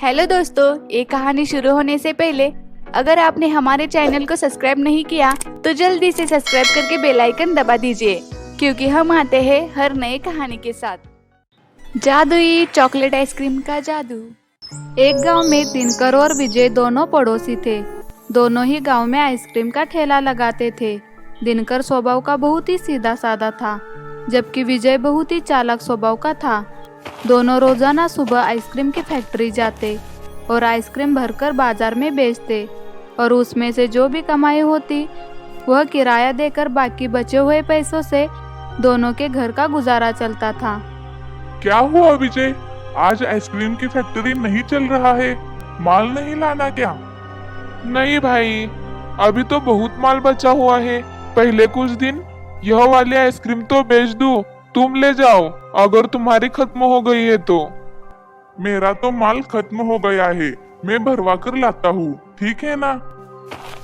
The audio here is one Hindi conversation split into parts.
हेलो दोस्तों, ये कहानी शुरू होने से पहले अगर आपने हमारे चैनल को सब्सक्राइब नहीं किया तो जल्दी से सब्सक्राइब करके बेल आइकन दबा दीजिए, क्योंकि हम आते हैं हर नए कहानी के साथ। जादुई चॉकलेट आइसक्रीम का जादू। एक गांव में दिनकर और विजय दोनों पड़ोसी थे। दोनों ही गांव में आइसक्रीम का ठेला लगाते थे। दिनकर स्वभाव का बहुत ही सीधा साधा था, जबकि विजय बहुत ही चालाक स्वभाव का था। दोनों रोजाना सुबह आइसक्रीम की फैक्ट्री जाते और आइसक्रीम भरकर बाजार में बेचते, और उसमें से जो भी कमाई होती वह किराया देकर बाकी बचे हुए पैसों से दोनों के घर का गुजारा चलता था। क्या हुआ विजय, आज आइसक्रीम की फैक्ट्री नहीं चल रहा है? माल नहीं लाना क्या? नहीं भाई, अभी तो बहुत माल बचा हुआ है। पहले कुछ दिन यह वाली आइसक्रीम तो बेच दूं, तुम ले जाओ अगर तुम्हारी खत्म हो गई है तो। मेरा तो माल खत्म हो गया है, मैं भरवा कर लाता हूँ, ठीक है ना?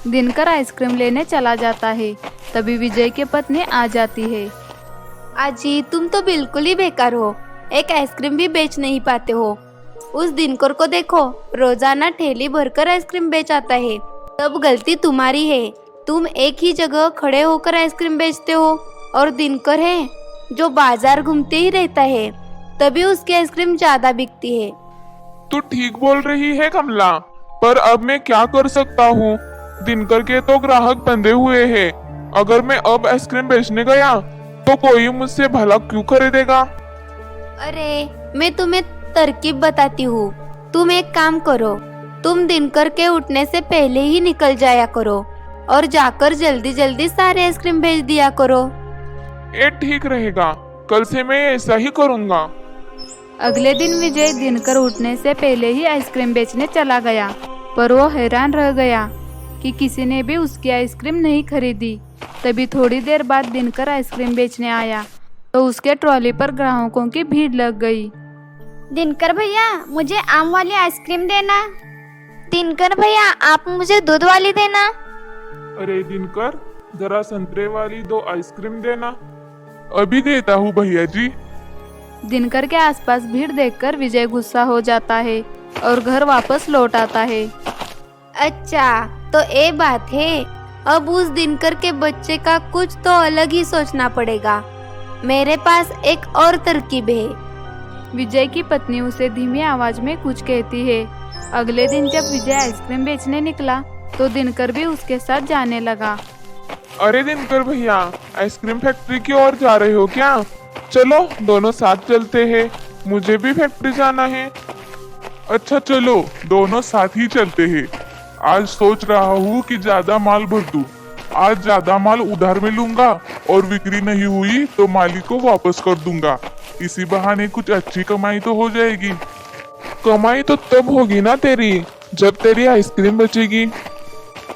दिनकर आइसक्रीम लेने चला जाता है, तभी विजय की पत्नी आ जाती है। आजी, तुम तो बिल्कुल ही बेकार हो, एक आइसक्रीम भी बेच नहीं पाते हो। उस दिनकर को देखो, रोजाना ठेली भरकर आइसक्रीम बेच आता है। तब गलती तुम्हारी है, तुम एक ही जगह खड़े होकर आइसक्रीम बेचते हो, और दिनकर है जो बाजार घूमते ही रहता है, तभी उसकी आइसक्रीम ज्यादा बिकती है। तू ठीक बोल रही है कमला, पर अब मैं क्या कर सकता हूँ? दिनकर के तो ग्राहक बंधे हुए हैं। अगर मैं अब आइसक्रीम बेचने गया तो कोई मुझसे भला क्यों खरीदेगा? अरे, मैं तुम्हें तरकीब बताती हूँ। तुम एक काम करो, तुम दिनकर के उठने से पहले ही निकल जाया करो और जाकर जल्दी जल्दी सारे आइसक्रीम भेज दिया करो। ये ठीक रहेगा, कल से मैं ऐसा ही करूँगा। अगले दिन विजय दिनकर उठने से पहले ही आइसक्रीम बेचने चला गया, पर वो हैरान रह गया कि किसी ने भी उसकी आइसक्रीम नहीं खरीदी। तभी थोड़ी देर बाद दिनकर आइसक्रीम बेचने आया तो उसके ट्रॉली पर ग्राहकों की भीड़ लग गई। दिनकर भैया, मुझे आम वाली आइसक्रीम देना। दिनकर भैया, आप मुझे दूध वाली देना। अरे दिनकर, जरा संतरे वाली 2 आइसक्रीम देना। अभी देता हूँ भैया जी। दिनकर के आसपास भीड़ देखकर विजय गुस्सा हो जाता है और घर वापस लौट आता है। अच्छा, तो ये बात है। अब उस दिनकर के बच्चे का कुछ तो अलग ही सोचना पड़ेगा। मेरे पास एक और तरकीब है। विजय की पत्नी उसे धीमी आवाज में कुछ कहती है। अगले दिन जब विजय आइसक्रीम बेचने निकला तो दिनकर भी उसके साथ जाने लगा। अरे दिनकर भैया, आइसक्रीम फैक्ट्री की ओर जा रहे हो क्या? चलो दोनों साथ चलते हैं, मुझे भी फैक्ट्री जाना है। अच्छा चलो, दोनों साथ ही चलते हैं। आज सोच रहा हूँ कि ज्यादा माल भर दूं। आज ज्यादा माल उधार में लूंगा और बिक्री नहीं हुई तो मालिक को वापस कर दूंगा। इसी बहाने कुछ अच्छी कमाई तो हो जाएगी। कमाई तो तब होगी ना तेरी, जब तेरी आइसक्रीम बचेगी।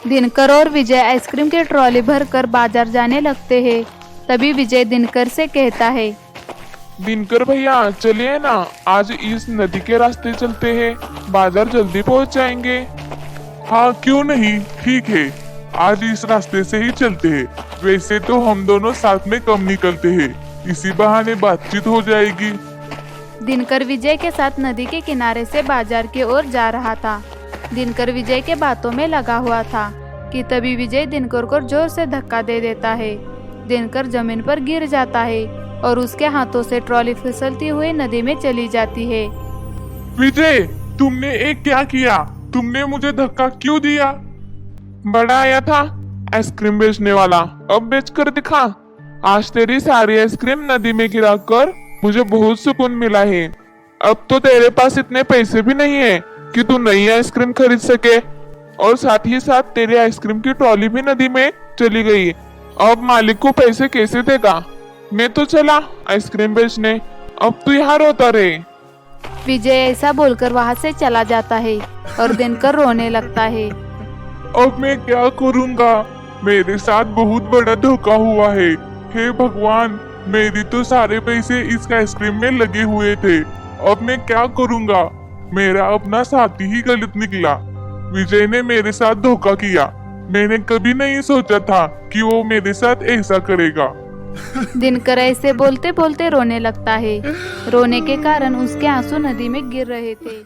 दिनकर और विजय आइसक्रीम के ट्रॉली भर कर बाजार जाने लगते हैं। तभी विजय दिनकर से कहता है, दिनकर भैया चलिए ना, आज इस नदी के रास्ते चलते हैं, बाजार जल्दी पहुंच जाएंगे। हाँ क्यों नहीं, ठीक है, आज इस रास्ते से ही चलते हैं। वैसे तो हम दोनों साथ में कम निकलते हैं, इसी बहाने बातचीत हो जाएगी। दिनकर विजय के साथ नदी के किनारे से बाजार की ओर जा रहा था। दिनकर विजय के बातों में लगा हुआ था कि तभी विजय दिनकर को जोर से धक्का दे देता है। दिनकर जमीन पर गिर जाता है और उसके हाथों से ट्रॉली फिसलती हुई नदी में चली जाती है। विजय, तुमने एक क्या किया? तुमने मुझे धक्का क्यों दिया? बड़ा आया था आइसक्रीम बेचने वाला, अब बेच कर दिखा। आज तेरी सारी आइसक्रीम नदी में गिरा कर मुझे बहुत सुकून मिला है। अब तो तेरे पास इतने पैसे भी नहीं है कि तू नई आइसक्रीम खरीद सके, और साथ ही साथ तेरी आइसक्रीम की ट्रॉली भी नदी में चली गई। अब मालिक को पैसे कैसे देगा? मैं तो चला आइसक्रीम बेचने, अब तू यहाँ रोता रहे। विजय ऐसा बोलकर वहाँ से चला जाता है और दिनकर रोने लगता है। अब मैं क्या करूँगा? मेरे साथ बहुत बड़ा धोखा हुआ है। हे भगवान, मेरी तो सारे पैसे इस आइसक्रीम में लगे हुए थे। अब मैं क्या करूँगा? मेरा अपना साथी ही गलत निकला। विजय ने मेरे साथ धोखा किया। मैंने कभी नहीं सोचा था कि वो मेरे साथ ऐसा करेगा। दिनकर ऐसे बोलते बोलते रोने लगता है। रोने के कारण उसके आंसू नदी में गिर रहे थे।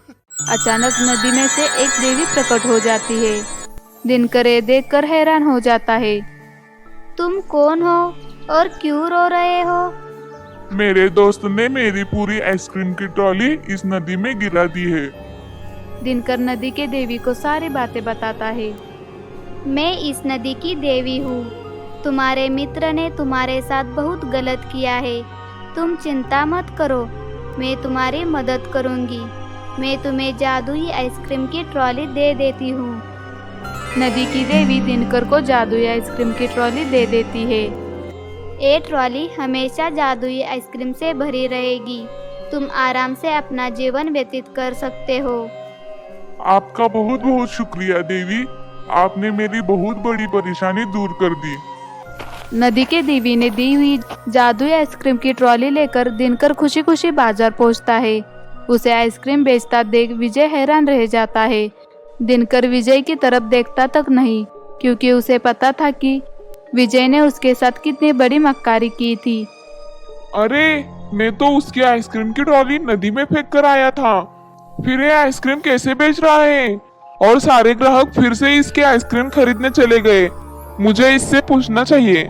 अचानक नदी में से एक देवी प्रकट हो जाती है। दिनकर ये देखकर हैरान हो जाता है। तुम कौन हो और क्यों रो रहे हो? मेरे दोस्त ने मेरी पूरी आइसक्रीम की ट्रॉली इस नदी में गिरा दी है। दिनकर नदी के देवी को सारी बातें बताता है। मैं इस नदी की देवी हूँ। तुम्हारे मित्र ने तुम्हारे साथ बहुत गलत किया है। तुम चिंता मत करो, मैं तुम्हारी मदद करूँगी। मैं तुम्हें जादुई आइसक्रीम की ट्रॉली दे देती हूँ। नदी की देवी दिनकर को जादुई आइसक्रीम की ट्रॉली दे देती है। ये ट्रॉली हमेशा जादुई आइसक्रीम से भरी रहेगी। तुम आराम से अपना जीवन व्यतीत कर सकते हो। आपका बहुत बहुत शुक्रिया देवी, आपने मेरी बहुत बड़ी परेशानी दूर कर दी। नदी के देवी ने दी हुई जादुई आइसक्रीम की ट्रॉली लेकर दिनकर खुशी खुशी बाजार पहुंचता है। उसे आइसक्रीम बेचता देख विजय हैरान रह जाता है। दिनकर विजय की तरफ देखता तक नहीं, क्योंकि उसे पता था कि विजय ने उसके साथ कितनी बड़ी मक्कारी की थी। अरे, मैं तो उसकी आइसक्रीम की ट्रॉली नदी में फेंक कर आया था। फिर ये आइसक्रीम कैसे बेच रहा है? और सारे ग्राहक फिर से इसके आइसक्रीम खरीदने चले गए। मुझे इससे पूछना चाहिए।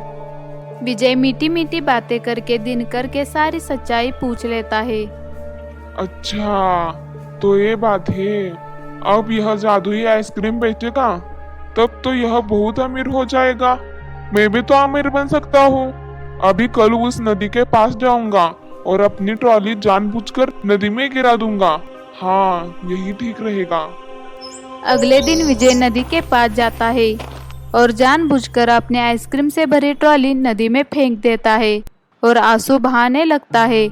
विजय मीठी मीठी बातें करके दिनकर के सारी सच्चाई पूछ लेता है। अच्छा, तो ये बात है। अब यह जादुई आइसक्रीम बेचेगा, तब तो यह बहुत अमीर हो जाएगा। मैं भी तो अमीर बन सकता हूँ। अभी कल उस नदी के पास जाऊंगा और अपनी ट्रॉली जानबूझकर नदी में गिरा दूंगा। हाँ, यही ठीक रहेगा। अगले दिन विजय नदी के पास जाता है और जानबूझकर अपने आइसक्रीम से भरी ट्रॉली नदी में फेंक देता है और आंसू बहाने लगता है।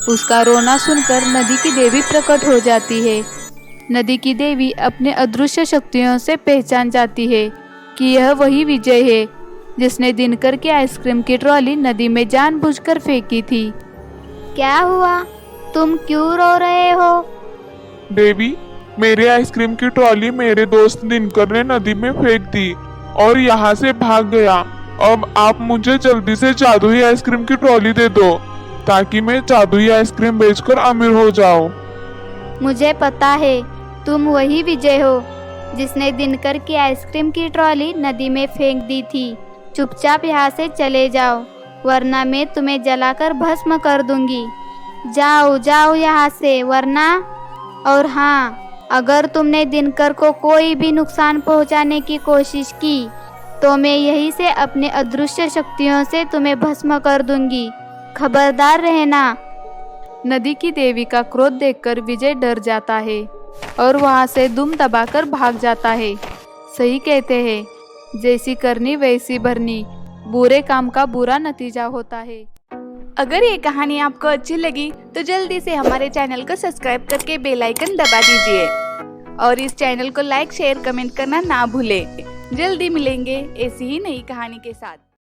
उसका रोना सुनकर नदी की देवी प्रकट हो जाती है। नदी की देवी अपने अदृश्य शक्तियों से पहचान जाती है कि यह वही विजय है जिसने दिनकर की आइसक्रीम की ट्रॉली नदी में जानबूझकर फेंकी थी। क्या हुआ? तुम क्यों रो रहे हो? देवी, मेरी आइसक्रीम की ट्रॉली मेरे दोस्त दिनकर ने नदी में फेंक दी और यहाँ से भाग गया। अब आप मुझे जल्दी से जादुई आइसक्रीम की ट्रॉली दे दो, ताकि मैं जादुई आइसक्रीम बेचकर अमीर हो जाऊं। मुझे पता है, तुम वही विजय हो जिसने दिनकर की आइसक्रीम की ट्रॉली नदी में फेंक दी थी। चुपचाप यहाँ से चले जाओ, वरना मैं तुम्हें जलाकर भस्म कर दूंगी। जाओ जाओ यहाँ से, वरना। और हाँ, अगर तुमने दिनकर को कोई भी नुकसान पहुँचाने की कोशिश की तो मैं यहीं से अपने अदृश्य शक्तियों से तुम्हें भस्म कर दूंगी। खबरदार रहना। नदी की देवी का क्रोध देखकर विजय डर जाता है और वहां से दुम दबाकर भाग जाता है। सही कहते हैं, जैसी करनी वैसी भरनी। बुरे काम का बुरा नतीजा होता है। अगर ये कहानी आपको अच्छी लगी तो जल्दी से हमारे चैनल को सब्सक्राइब करके बेल आइकन दबा दीजिए और इस चैनल को लाइक शेयर कमेंट करना ना भूलें। जल्दी मिलेंगे ऐसी ही नई कहानी के साथ।